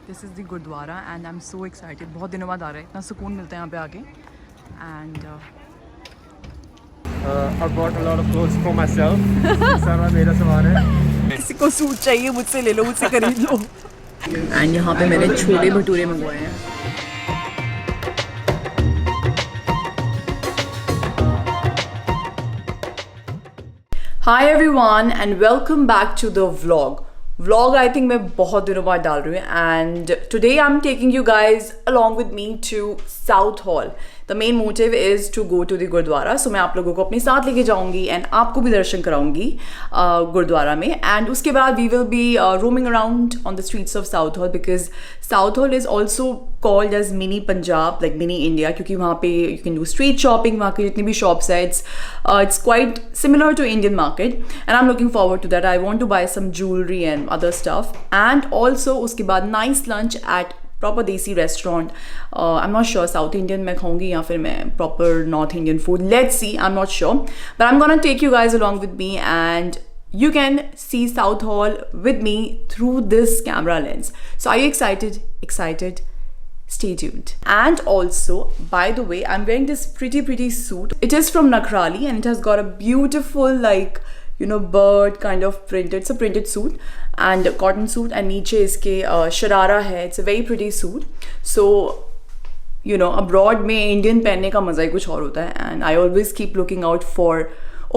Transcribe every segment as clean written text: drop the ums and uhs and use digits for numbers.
This is the gurdwara and I am so excited. बहुत दिनों बाद आ रहा है, इतना सुकून मिलता है यहाँ पे आके। And I bought a lot of clothes for myself. सारा मेरा सामान है। किसी को सूट चाहिए मुझसे ले लो, मुझसे खरीद लो। एंड यहाँ पे मैंने छोले भटूरे मंगवाए हैं। Hi everyone and welcome back to the vlog. Vlog I think मैं बहुत दिनों बाद डाल रही हूँ and today I'm taking you guys along with me to South Hall. The main motive is to go to the gurdwara. So मैं आप लोगों को अपने साथ लेके जाऊँगी and आपको भी दर्शन कराऊँगी गुरुद्वारा में. And उसके बाद we will be roaming around on the streets of South Hall because South Hall is also called as mini Punjab, like mini India, क्योंकि वहाँ पे you can do street shopping. वहाँ के जितनी भी shops है, it's quite similar to Indian market and I'm looking forward to that. I want to buy some jewelry and other stuff and also उसके बाद nice lunch at proper desi restaurant. I am not sure south Indian मैं खाऊंगी या फिर मैं proper north Indian food. Let's see, I am not sure but I am gonna take you guys along with me and you can see South Hall with me through this camera lens. So are you excited? Stay tuned. And also, by the way, I'm wearing this pretty suit. It is from Nakrali and it has got a beautiful bird kind of print. It's a printed suit and cotton suit and नीचे इसके शरारा है. It's a very pretty suit. So abroad में Indian पहनने का मज़ा ही कुछ और होता है and I always keep looking out for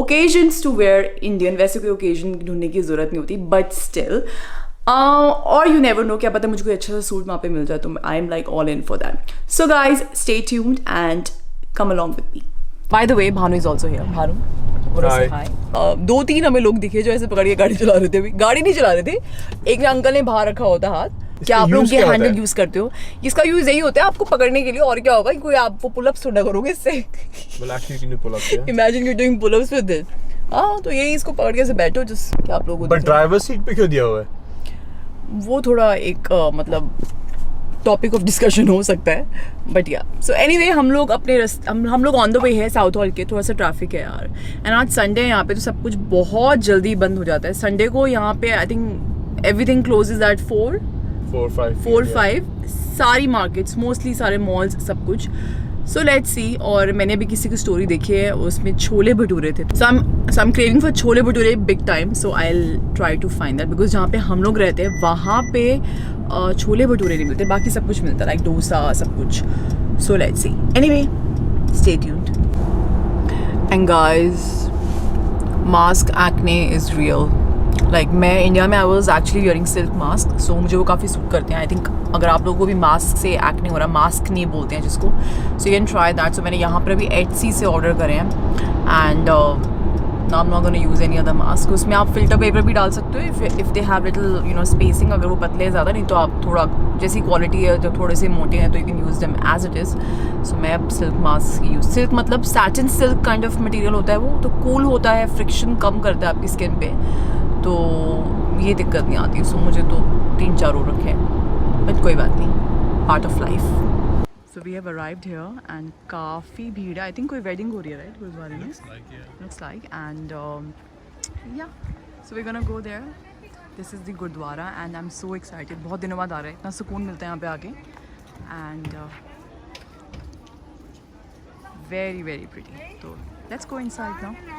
occasions to wear Indian. वैसे कोई occasion ढूंढने की ज़रूरत नहीं होती but still और you never know, क्या पता मुझे कोई अच्छा सा सूट वहाँ पे मिल जाए तो I am like all in for that. So guys, stay tuned and come along with me. By the way, Bhanu is also here. Bhanu, hi. 2-3 हमें लोग दिखे जो ऐसे पकड़ के गाड़ी चला रहे थे. अभी गाड़ी नहीं चला रहे थे, एक अंकल ने बाहर रखा होता हाथ. क्या आप लोग ये हैंडल यूज करते हो? इसका यूज यही होता है आपको पकड़ने के लिए. और क्या होगा, कोई आप वो पुलअप्स थोड़ा करोगे इससे. Imagine you doing pullups with this. तो यही इसको पकड़ के ऐसे बैठो जिस क्या आप लोग. बट ड्राइवर सीट पे क्यों दिया हुआ है? वो थोड़ा एक मतलब टॉपिक ऑफ डिस्कशन हो सकता है बट या. सो एनीवे हम लोग अपने हम लोग ऑन द वे है साउथ हॉल के. थोड़ा सा ट्रैफिक है यार एंड आज संडे है यहाँ पे तो सब कुछ बहुत जल्दी बंद हो जाता है. संडे को यहाँ पे I think everything closes at 4-5. सारी मार्केट्स मोस्टली सारे मॉल्स सब कुछ. So let's see. और मैंने भी किसी की स्टोरी देखी है उसमें छोले भटूरे थे. So I am craving for chole bhature big time. So I will try to find that because जहाँ पे हम लोग रहते हैं वहाँ पे छोले भटूरे नहीं मिलते, बाकी सब कुछ मिलता है लाइक डोसा सब कुछ. So let's see. Anyway, stay tuned. And guys, mask acne is real. Like मैं इंडिया में I was actually wearing silk mask. So मुझे वो काफ़ी सूट करते हैं. आई थिंक अगर आप लोगों को भी मास्क से एक्ने हो रहा है, मास्क नहीं बोलते हैं जिसको, so you can try that. So मैंने यहाँ पर अभी Etsy से ऑर्डर करे हैं and now I am not gonna use any other mask. उसमें आप फिल्टर पेपर भी डाल सकते हो if they have little spacing. अगर वो पतले हैं ज़्यादा, नहीं तो आप थोड़ा जैसी क्वालिटी है जब थोड़े से मोटे हैं तो you can use them as it is. So मैं अब सिल्क मास्क यूज़. सिल्क मतलब satin silk kind of material होता है, वो तो कूल होता है, फ्रिक्शन कम करता है आपकी स्किन पे, तो ये दिक्कत नहीं आती. सो मुझे तो 3-4 हो रखे हैं बट कोई बात नहीं, part of life. So we have arrived here and काफ़ी भीड़ है. आई थिंक कोई वेडिंग हो रही है राइट गुरुद्वारे में. Looks like and yeah so we gonna go there. This is the gurdwara and I am so excited. बहुत दिनों बाद आ रहा है, इतना सुकून मिलता है यहाँ पे आके एंड वेरी प्रिटी. तो let's go inside now.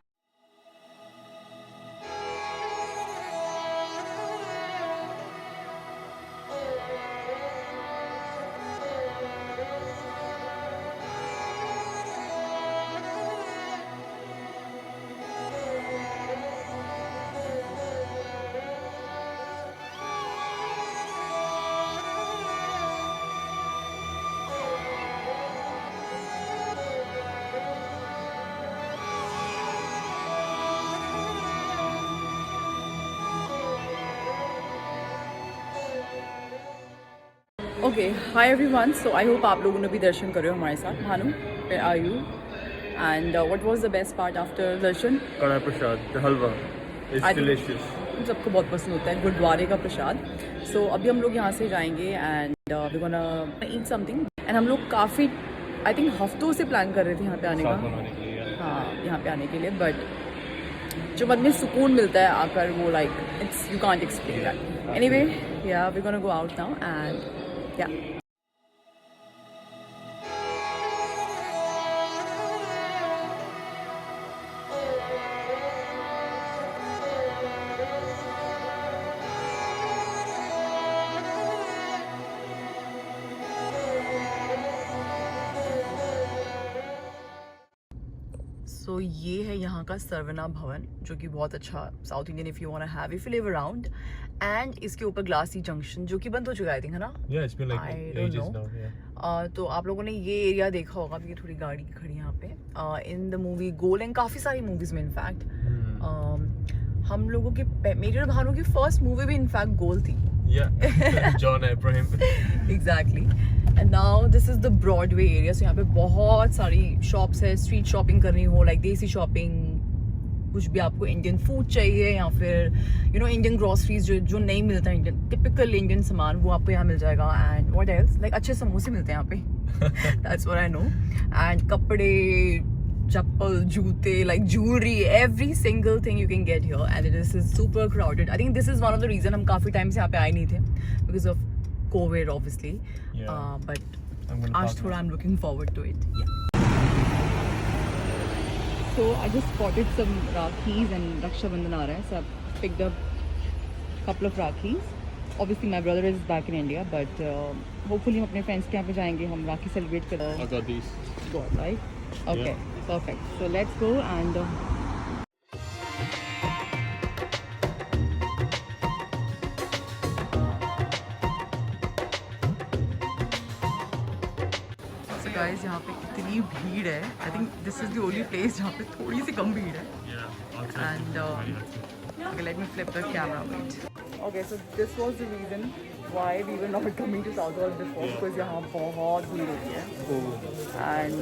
Okay, hi everyone. So I hope आप लोगों ने भी दर्शन करे हो हमारे साथ. Bhanu, where are you and what was the best part after darshan? Kada prasad, the halwa, it's delicious. सबको बहुत पसंद होता है गुरुद्वारे का प्रसाद. सो अभी हम लोग यहाँ से जाएंगे and we gonna eat something. And हम लोग काफ़ी आई थिंक हफ्तों से प्लान कर रहे थे यहाँ पे आने का. हाँ, यहाँ पे आने के लिए बट जो मन में सुकून मिलता है आकर, वो like it's you can't explain that. Anyway yeah we gonna go out now and yeah. So, ये है यहाँ का सरवना भवन, जो कि बहुत अच्छा south Indian if you want to have if you live around. And इसके ऊपर ग्लासी जंक्शन, जो कि बंद हो चुका है आई थिंक, है ना? Yeah, it's been like I don't ages know. now. Yeah. तो आप लोगों ने ये एरिया देखा होगा, ये थोड़ी गाड़ी खड़ी यहाँ पे. In the movie goal and काफ़ी सारी मूवीज में इनफैक्ट हम लोगों की, मेरे और भानु की फर्स्ट मूवी भी इनफैक्ट गोल थी. Yeah. John Abraham. Exactly. And now this is the Broadway area. So यहाँ पे बहुत सारी शॉप्स है. स्ट्रीट शॉपिंग करनी हो, लाइक देसी शॉपिंग, कुछ भी आपको इंडियन फूड चाहिए या फिर यू नो इंडियन ग्रोसरीज जो नहीं मिलता है, इंडियन टिपिकल इंडियन सामान, वो आपको यहाँ मिल जाएगा. एंड व्हाट एल्स, लाइक अच्छे समोसे मिलते हैं यहाँ पे. That's what I know. And कपड़े, चप्पल, जूते, like jewelry, every single thing you can get here, and this is super crowded. I think this is one of the reason हम काफी टाइम से यहाँ पे आए नहीं थे, because of COVID obviously. Yeah. But आज थोड़ा I'm looking forward to it. Yeah. So I just spotted some Rakhis and Raksha Bandhan aa raha hai, so I picked up couple of Rakhis. Obviously my brother is back in India, but hopefully हम अपने friends के यहाँ पे जाएंगे, हम राखी celebrate करेंगे. I got these. Got right? Okay. Yeah. Perfect. So let's go and so guys, यहाँ पे इतनी भीड़ है. I think this is the only place जहाँ पे थोड़ी सी कम भीड़ है. Yeah. And okay, let me flip the camera. Wait. Okay, so this was the reason why we were not coming to South Hall before, because यहाँ बहुत भीड़ होती है. And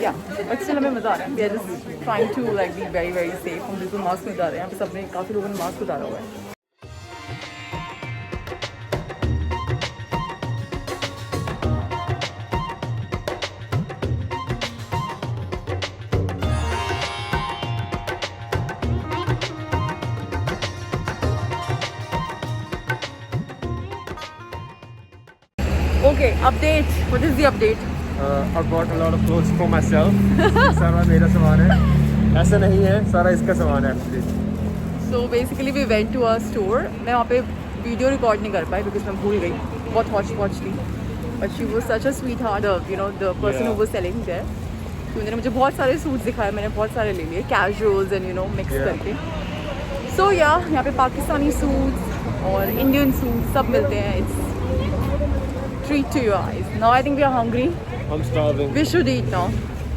yeah, but still हमें मज़ा आ रहा है. We are just trying to like be very very safe. हम बिल्कुल मास्क में उतार रहे हैं. यहाँ पे सबने, काफ़ी लोगों ने मास्क उतारा हुआ है. Okay, update. What is the update? I bought a lot of clothes for myself. सारा मेरा सामान है. ऐसा नहीं है, सारा इसका सामान है actually. So basically we went to a store. मैं वहाँ पे वीडियो रिकॉर्ड नहीं कर पाई because मैं भूल गई. बहुत hodgepodge थी. But she was such a sweetheart. You know, the person who was selling there. तो उन्होंने मुझे बहुत सारे सूट्स दिखाए. मैंने बहुत सारे ले लिए. Casuals and you know mix करके. So yeah, यहाँ पे पाकिस्तानी सूट्स और इंडियन सूट्स सब मिलते हैं. It's treat to your eyes. Now I think we are hungry. I'm starving. We should eat now.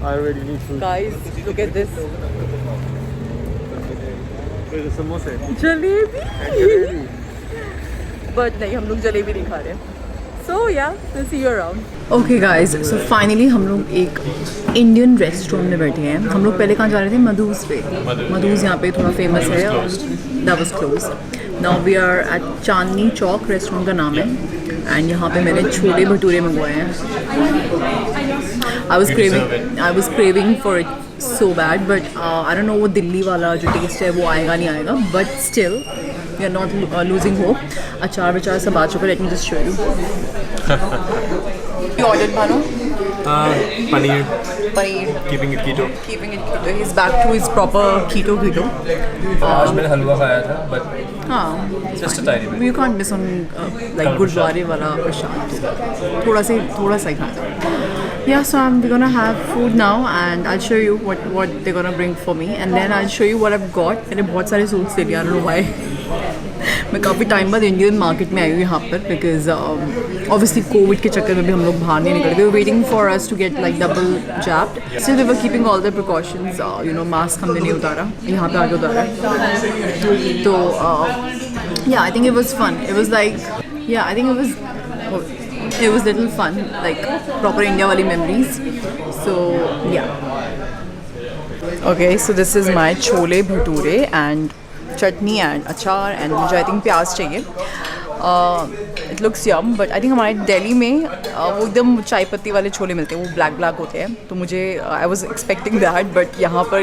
I already need food. Guys, look at this. There's a samosa. Jalebi. And jalebi. But नहीं, हम लोग जलेबी नहीं खा रहे. So yeah, we'll see you around. Okay guys, so finally हम लोग एक Indian restaurant में बैठे हैं. हम लोग पहले कहाँ जा रहे थे? मधुस पे. मधुस यहाँ पे थोड़ा फेमस है. That was closed. Now we are at Chandni Chowk, restaurant का नाम है. एंड यहाँ पे मैंने छोले भटूरे मंगवाए हैं. I was craving for it so bad, but I don't know वो दिल्ली वाला जो टेस्ट है वो आएगा नहीं आएगा. But still, we are not losing hope. अचार विचार सब आ चुका है. Let me just show you. You ordered Bhanu? Paneer. Paneer. Keeping it keto. Keeping it keto. He's back to his proper keto. आज मैंने हलवा खाया था बट हाँ. Just a tiny bit. You can't miss on like गुरुद्वारे वाला प्रसाद. थोड़ा सा ही खाना. Yeah, so we're gonna have food now and I'll show you what they're gonna bring for me and then I'll show you what I've got. मैंने बहुत सारे suits ले लिए. I don't know why. मैं काफ़ी टाइम बाद Indian market में आई हूँ यहाँ पर बिकॉज ऑब्वियसली कोविड के चक्कर में भी हम लोग बाहर नहीं निकल. We were waiting for us to get like double jabbed. Still we were keeping all the precautions. You know mask हमने नहीं उतारा. यहाँ पे आके उतारा. तो yeah, I think it was fun. It was like, yeah, I think it was little fun, like proper India wali memories. So yeah. Okay, so this is my chole bhature and chutney and achar and मुझे I think प्याज चाहिए. It looks yum, but I think हमारे दिल्ली में वो एकदम चाय पत्ती वाले छोले मिलते हैं. वो ब्लैक होते हैं. तो मुझे I was expecting that, but यहाँ पर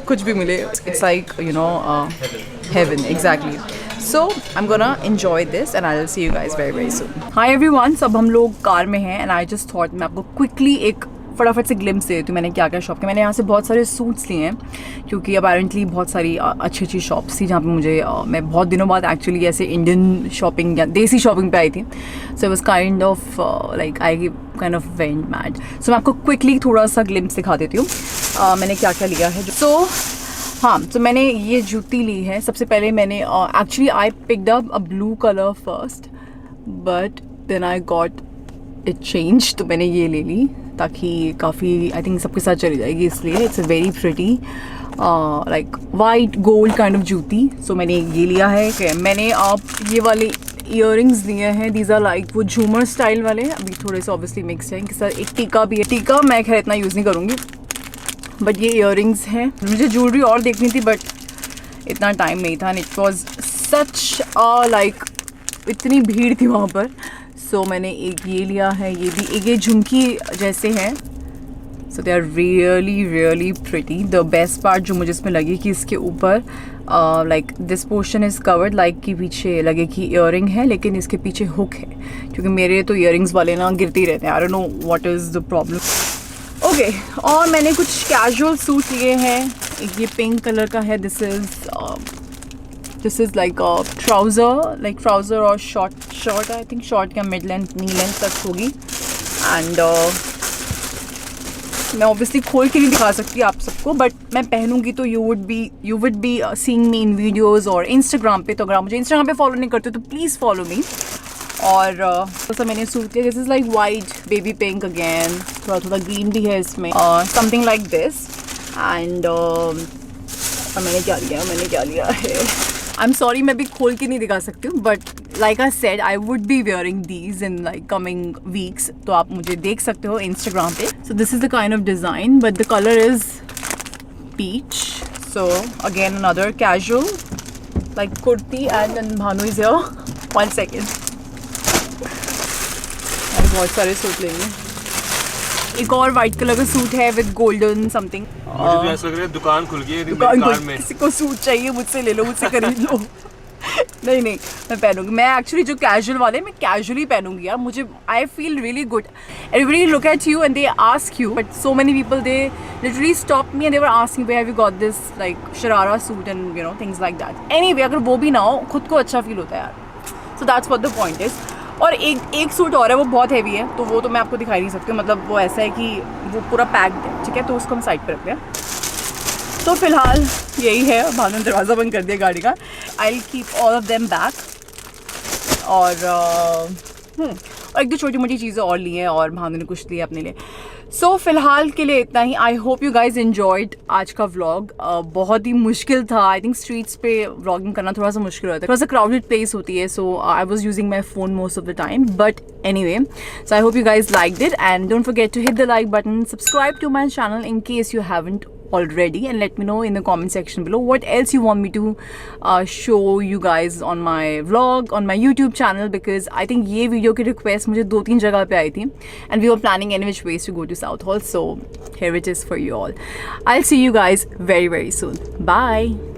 कुछ भी मिले, it's like, you know, heaven, exactly. So I'm gonna enjoy this and I'll see you guys very very soon. Hi everyone, सब हम लोग कार में हैं and I just thought मैं आपको quickly एक फटाफट से ग्लिम्स दे देती हूँ मैंने क्या क्या शॉप किया। मैंने यहाँ से बहुत सारे सूट्स लिए हैं क्योंकि अपेरेंटली बहुत सारी अच्छी अच्छी शॉप्स थी जहाँ पे मुझे मैं बहुत दिनों बाद एक्चुअली ऐसे इंडियन शॉपिंग या देसी शॉपिंग पे आई थी। So it was kind of like I kind of went mad. So मैं आपको क्विकली थोड़ा सा ग्लिम्स दिखा देती हूँ मैंने क्या क्या लिया है। हाँ, तो मैंने ये जूती ली है। सबसे पहले मैंने actually I picked up a blue colour first but then I got it change, तो मैंने ये ले ली ताकि काफ़ी आई थिंक सबके साथ चली जाएगी, इसलिए it's a very pretty like white gold kind of जूती। सो मैंने ये लिया है कि मैंने आप ये वाले ईयरिंग्स लिए हैं। दीज आर लाइक वो झूमर स्टाइल वाले, अभी थोड़े से ऑब्वियसली मिक्स हैं। इनके साथ एक टीका भी है। टीका मैं खैर इतना यूज़ नहीं करूँगी बट ये ईयरिंग्स हैं। मुझे ज्वेलरी और देखनी थी बट इतना टाइम नहीं था and it was such like इतनी भीड़ थी वहाँ पर। सो मैंने एक ये लिया है, ये भी एक ये झुमकी जैसे हैं। So they are really really pretty. The best part जो मुझे इसमें लगी कि इसके ऊपर like this portion is covered like कि पीछे लगे कि ईयरिंग है लेकिन इसके पीछे हुक है क्योंकि मेरे तो ईयरिंग्स वाले ना गिरते ही रहते हैं। I don't know what is the problem. Okay, और मैंने कुछ कैजुअल सूट लिए हैं। एक ये पिंक कलर का है। दिस इज़ लाइक ट्राउज़र और शॉर्ट आई थिंक शॉर्ट या मिड लेंथ नी लेंथ तक होगी एंड मैं ऑब्वियसली खोल के नहीं दिखा सकती आप सबको बट मैं पहनूंगी तो you would be seeing me in videos और इंस्टाग्राम पे। तो अगर आप मुझे इंस्टाग्राम पे फॉलो नहीं करते तो प्लीज़ फॉलो मी। और तो मैंने सूट लिया, this is like white baby pink again, थोड़ा थोड़ा ग्रीन भी है इसमें, समथिंग लाइक दिस। एंड मैंने क्या लिया है आई एम सॉरी मैं भी खोल के नहीं दिखा सकती हूँ but like I said I would be wearing these in like coming weeks, तो आप मुझे देख सकते हो इंस्टाग्राम पे। So this is the kind of design but the colour is peach. So again another casual like kurti and Bhanu is here. 1 second, बहुत सारे suit लेंगे। एक और वाइट कलर का सूट है विद गोल्डन समथिंग। मुझे भी ऐसा लग रहा है दुकान खुल गई है दुकान कार में। किसी को सूट चाहिए मुझसे ले लो, मुझसे खरीद लो। नहीं मैं पहनूंगी। मैं एक्चुअली जो कैजुअल वाले मैं कैजुअली पहनूंगी यार। मुझे I feel really good. Everybody look at you and they ask you but so many people they literally stop me and they were asking have you got this like sharara suit and you know things like that. Anyway अगर वो भी ना हो खुद को अच्छा feel होता है यार। So that's what the point is. और एक सूट और है वो बहुत हैवी है तो वो तो मैं आपको दिखाई नहीं सकती। मतलब वो ऐसा है कि वो पूरा पैक्ड है, ठीक है, तो उसको हम साइड पर रखते हैं। तो फिलहाल यही है। भानु ने दरवाज़ा बंद कर दिया गाड़ी का। I will keep all of them back. और एक दो छोटी मोटी चीज़ें और ली हैं और भानु ने कुछ लिया अपने लिए। सो फिलहाल के लिए इतना ही। I hope you guys enjoyed आज का व्लॉग। बहुत ही मुश्किल था। आई थिंक स्ट्रीट्स पे व्लॉगिंग करना थोड़ा सा मुश्किल होता है, थोड़ा सा क्राउडेड प्लेस होती है। So I was using my phone most of the time but anyway, so I hope you guys liked it and don't forget to hit the like button, subscribe to my channel in case you haven't already and let me know in the comment section below what else you want me to show you guys on my vlog on my YouTube channel because I think ये video की request मुझे 2-3 जगह पे आई थी and we were planning any which ways to go to South Hall, so here it is for you all. I'll see you guys very very soon. Bye.